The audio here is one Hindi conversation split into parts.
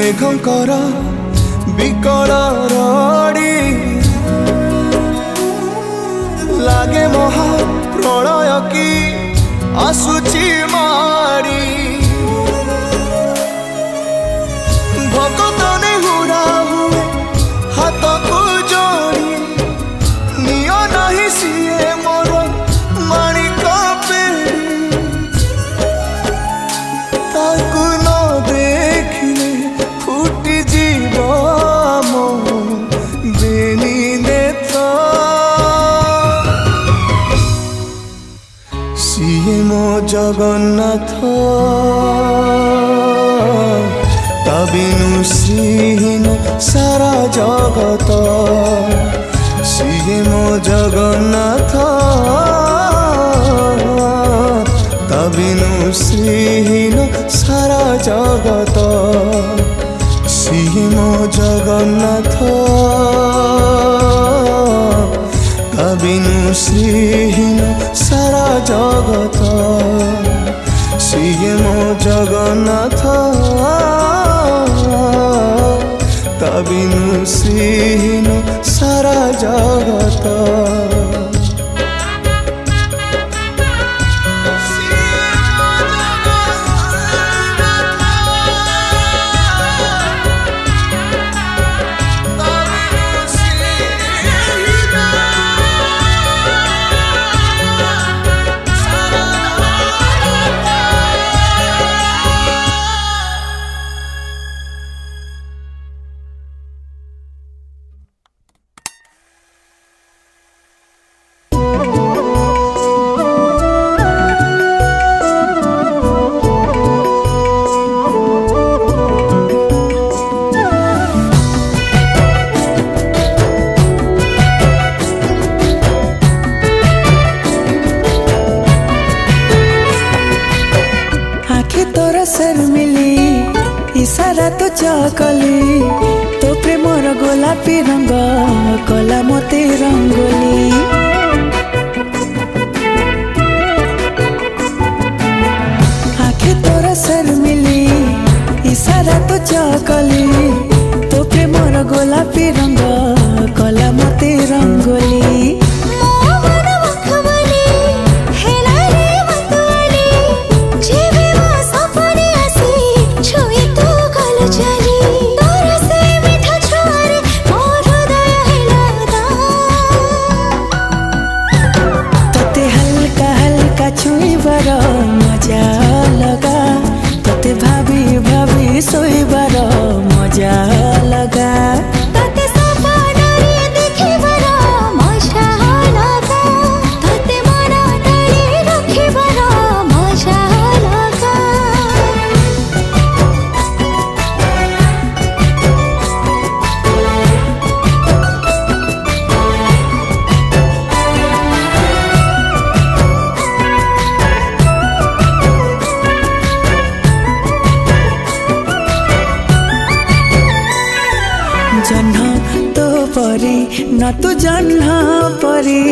मेघंकर विकल रड़ी लागे महा प्रलय की आसुची मारी भगत ने हुरा हुए हाथ को जोड़ी नियो नहीं सीए मोर माणिक पेड़ी ताकू न देखिले फुटी जीव मो बेनी नेत्र सीए मो जगन्नाथ तबिनु श्रीहीन सारा जगत सीए मो जगन्नाथ तबिनु श्रीहीन सारा जगत सीए मो जगन्नाथ तबिनु श्रीहीन सारा जगत सीए मो जगन्नाथ तबिनु श्रीहीन सारा जगत। इशारा तो चकली तो प्रेमर गोलापी रंग कला मोते रंगोली आखे तोरा शर्मिली इशारा तो चकली तो प्रेमर गोलापी रंग कला मोते रंगोली छुईबार मजा लगा तोते भाभी भाभी सोईबार मजा लगा तोते सपनारे देखिबार मजा लगा तोते मन तले रखिबार मजा लगा जह्न तो परी न तू जह्न परी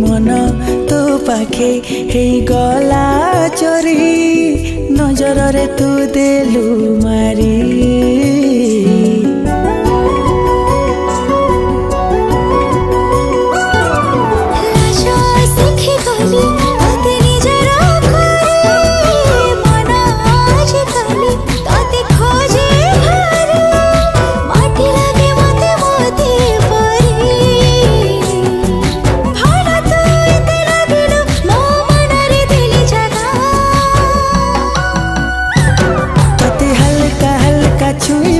मन तो पाखे हे गला चोरी नजर रे तू देलु मारी छुई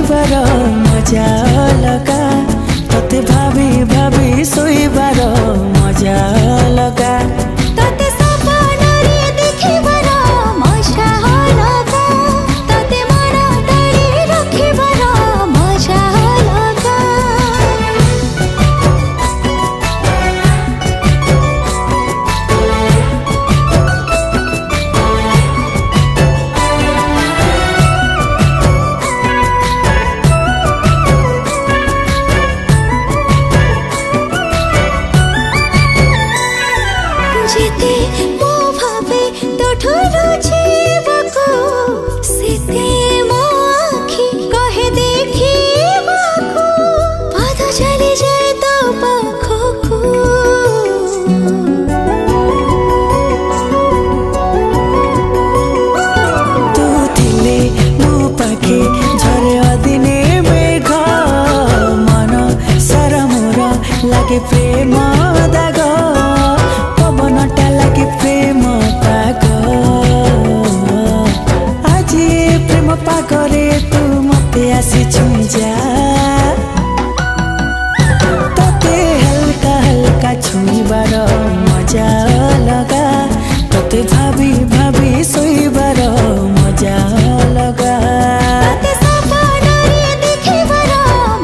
ଭାବି ଭାବି ଶୋଇବାର ମଜା ଅଲଗା। ତତେ ସପନରେ ଦେଖିବାର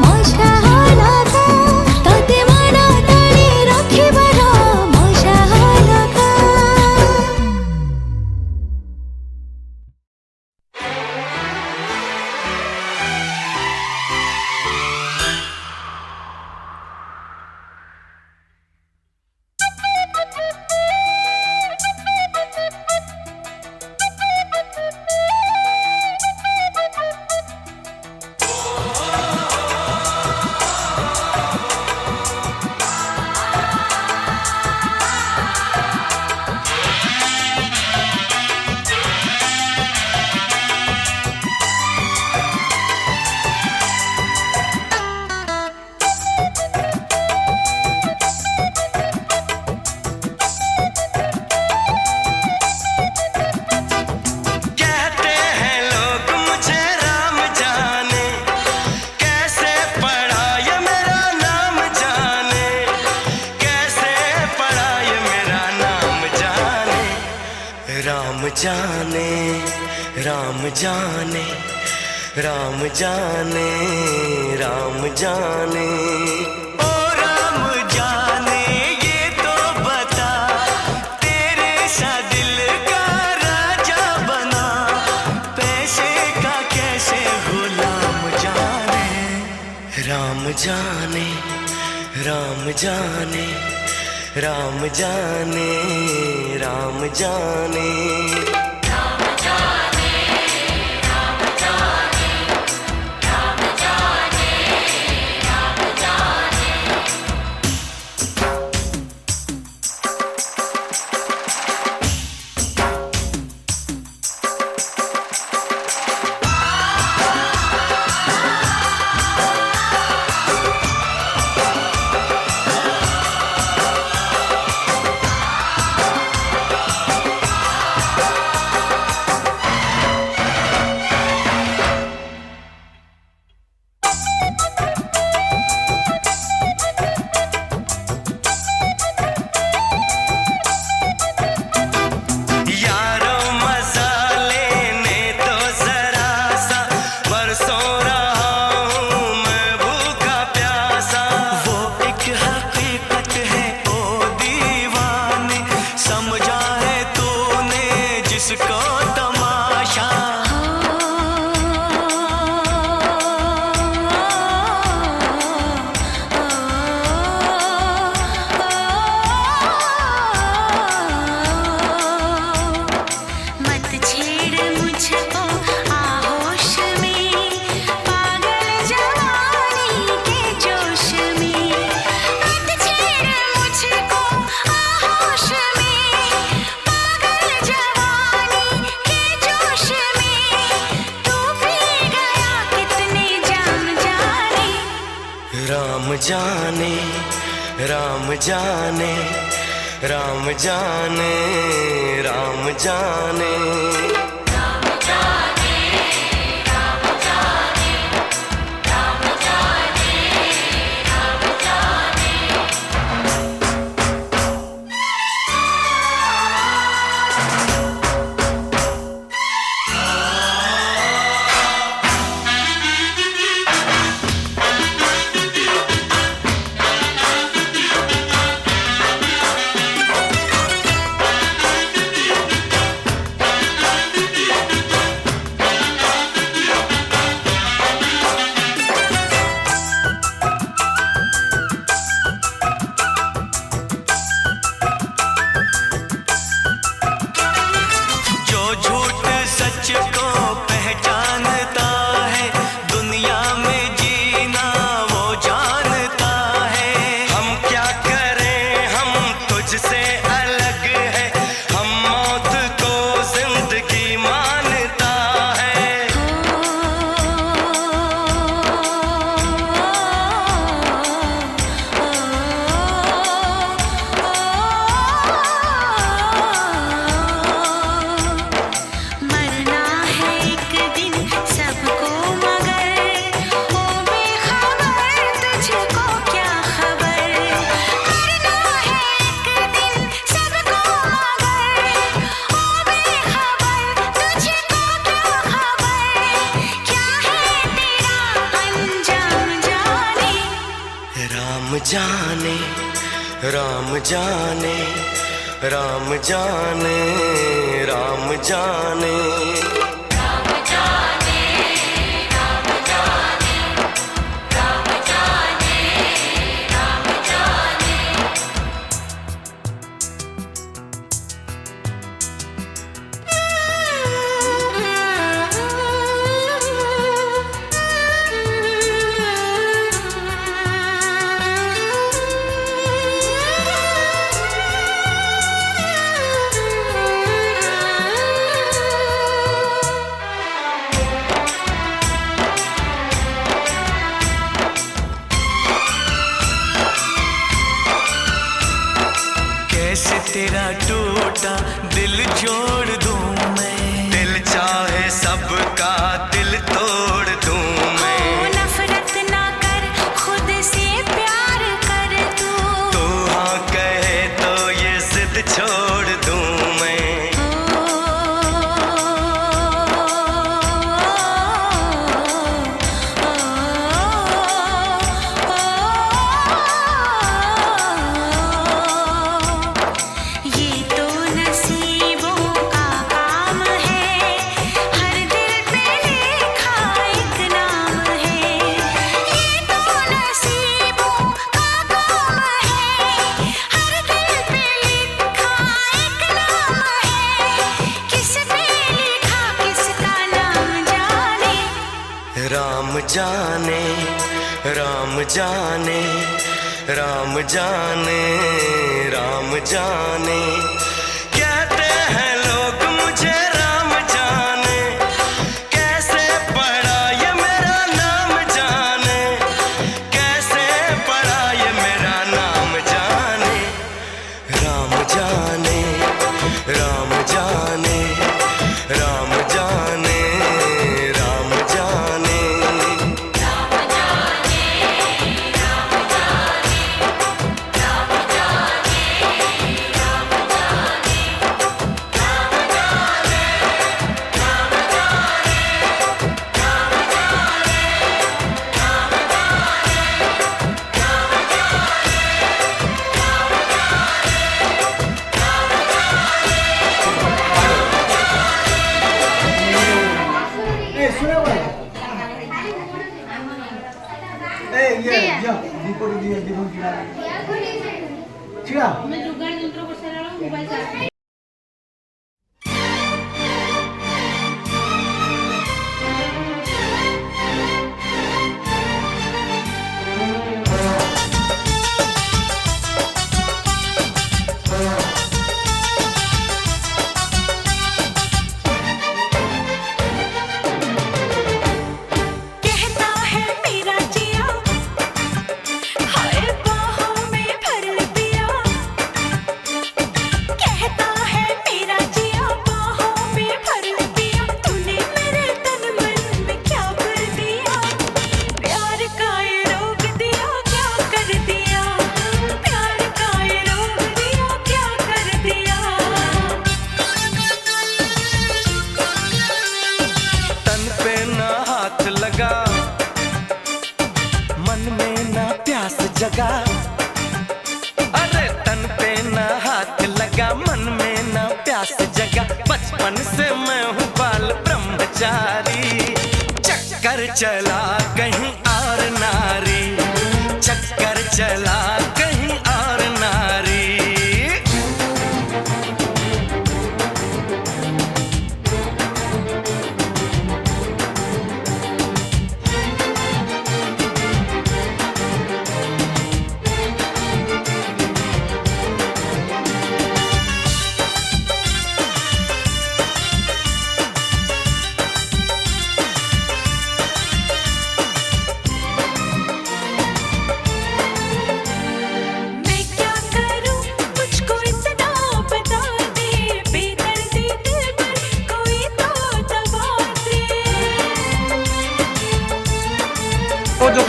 ମଜା ଅଲଗା, ତତେ ମନ ତଳେ ରଖିବାର ମଜା ଅଲଗା। कहते हैं लोग मुझे राम जाने, कैसे पढ़ा ये मेरा नाम जाने, कैसे पढ़ा ये मेरा नाम जाने। राम जाने, राम जाने, राम जाने, राम जाने। ओ राम जाने ये तो बता, तेरे सा दिल का राजा बना, पैसे का कैसे गुलाम जाने। राम जाने, राम जाने, राम जाने, राम जाने। यारों मजा लेने तो जरा सा, बरसों रहा हूँ मैं भूखा प्यासा। वो एक हकीकत है ओ दीवाने, समझा है तूने जिसको तमाशा। मत छेड़ मुझको आहोश में, पागल जवानी के जोश में। मत छेड़ मुझको आहोश में, पागल जवानी के जोश में। तू पी गया कितने जाम जाने। राम जाने, राम जाने, राम जाने, राम जाने। जो झूठ सच को पहचानता है, दुनिया में जीना वो जानता है। हम क्या करें हम तुझसे अलग है, हम मौत को जिंदगी मानता है। जाने राम जाने राम जाने राम जाने कैसे तेरा टूटा दिल जोड़ दूं मैं, दिल चाहे सबका दिल तोड़ दूं मैं। ओ नफरत ना कर, खुद से प्यार कर तू हाँ कहे तो ये जिद छोड़ दूं मैं। राम जाने राम जाने राम जाने राम जाने कहते हैं लोग मुझे राम जाने, कैसे पड़ा ये मेरा नाम जाने, कैसे पड़ा ये मेरा नाम जाने। राम जाने राम जाने राम जाने राम जाने। जगा अरे तन पे ना हाथ लगा, मन में ना प्यास जगा। बचपन से मैं हूँ बाल ब्रह्मचारी, चक्कर चला कहीं और नारी, चक्कर चला कहीं और नारी।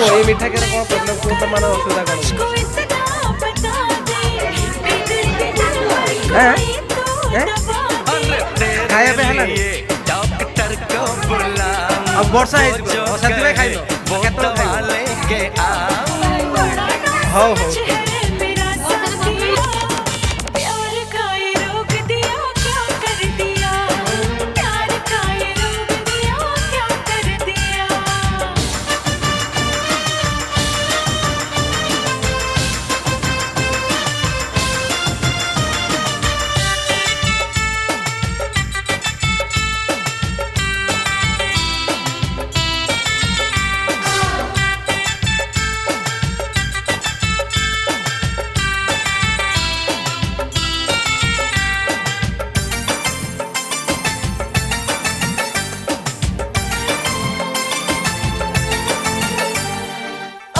ये मिठा के कौन प्रॉब्लम को तो मानो असुविधा कौन है खाया पे है ना डॉक्टर को बुला, अब वर्षा है वर्षा दिवे खाइ नो केतो खाइ लेके आ। हो समझ है मेरा साथिया, प्यार का ये रोग दिया क्या कर दिया, प्यार का ये रोग दिया क्या कर दिया।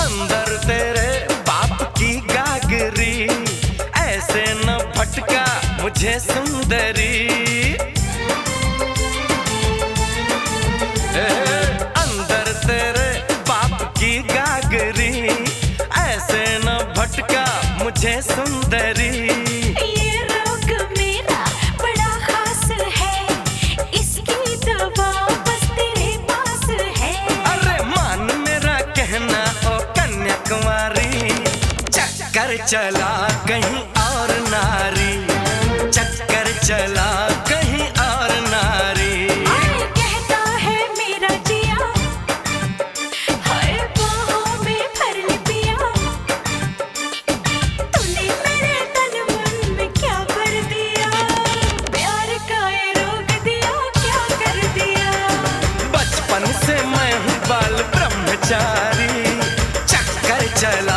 अंदर तेरे बाप की गागरी, ऐसे न भटका मुझे सुंदरी। अंदर तेरे बाप की गागरी, ऐसे न भटका मुझे सुंदरी। ये रोग मेरा बड़ा खास है, इसकी दवा बस तेरे पास है। अरे मान मेरा कहना ओ कन्याकुमारी, चक्कर चला कहीं और नारी, चक्कर चला कहीं और नारी। आए कहता है मेरा जिया, हाय बाहों में भर ले पिया, तूने मेरे तन मन में क्या भर दिया, प्यार का ये रोग दिया क्या कर दिया। बचपन से मैं हूँ बाल ब्रह्मचारी, चक्कर चला